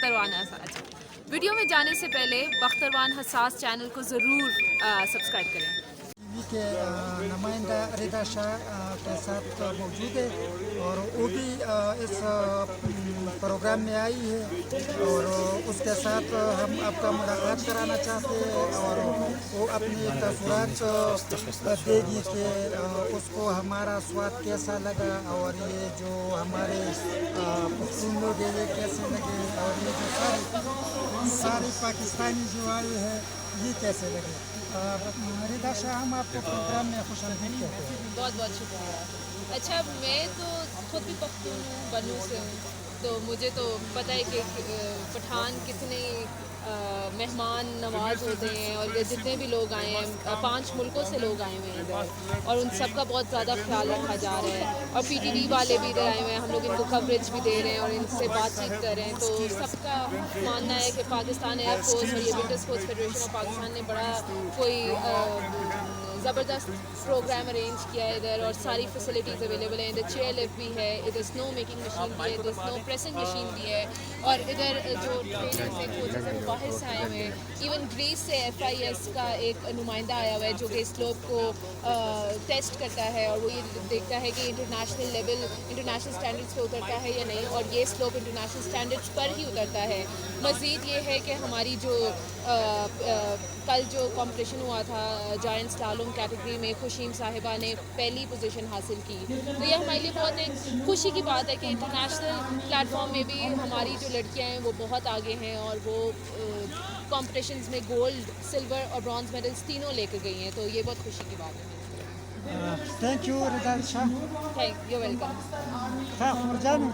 बख्तरवान हसास। Video में जाने से पहले बख्तरवान हसास चैनल को ज़रूर सब्सक्राइब करें। टीवी के नुमाइंदा रिदा शाह के साथ मौजूद है और वो भी इस प्रोग्राम में आई है और उसके साथ हम आपका मुलाकात कराना चाहते हैं और वो अपनी तसव्वुरात देगी कि उसको हमारा स्वाद कैसा लगा और ये जो हमारे पख्तून लोग हैं ये कैसे लगे और ये जो सारी पाकिस्तानी जो आई है ये कैसे लगे। रिदा शाह, हम आपको प्रोग्राम में खुशामदीद कहते हैं। बहुत बहुत शुक्रिया। अच्छा, मैं तो खुद भी पख्तून हूँ, बन्नू से हूँ, तो मुझे तो पता है कि पठान कितने मेहमान नवाज होते हैं और ये जितने भी लोग आए हैं 5 मुल्कों से लोग आए हुए हैं इधर और उन सब का बहुत ज़्यादा ख्याल रखा जा रहा है और PTV वाले भी इधर आए हुए हैं, हम लोग इनको कवरेज भी दे रहे हैं और इनसे बातचीत कर रहे हैं। तो सबका मानना है कि पाकिस्तान एयर फोर्स और ये winter sports federation of Pakistan ने बड़ा कोई ज़बरदस्त प्रोग्राम अरेंज किया है इधर और सारी फैसिलिटीज़ अवेलेबल हैं। इधर चेयर लिफ्ट भी है, इधर स्नो मेकिंग मशीन भी है, इधर स्नो प्रेसिंग मशीन भी है और इधर जो ट्रेनर्स हैं, कोचेस हैं, वो बाहर से आए हुए हैं। इवन ग्रीस से FIS का एक नुमाइंदा आया हुआ है जो कि स्लोप को टेस्ट करता है और वो ये देखता है कि इंटरनेशनल लेवल, इंटरनेशनल स्टैंडर्ड्स पे उतरता है या नहीं और ये स्लोप इंटरनेशनल स्टैंडर्ड्स पर ही उतरता है। मज़ीद ये है कि हमारी जो कल जो कंपटीशन हुआ था जायंट स्लालम कैटेगरी में खुशीम साहिबा ने पहली पोजीशन हासिल की, तो ये हमारे लिए बहुत एक खुशी की बात है कि इंटरनेशनल प्लेटफॉर्म में भी हमारी जो लड़कियां हैं वो बहुत आगे हैं और वो कॉम्पिटिशन्स में गोल्ड, सिल्वर और ब्रॉन्ज मेडल्स तीनों लेकर गई हैं, तो ये बहुत खुशी की बात है। Thank you Rida Shah. Thank you, welcome. हाँ फरजान।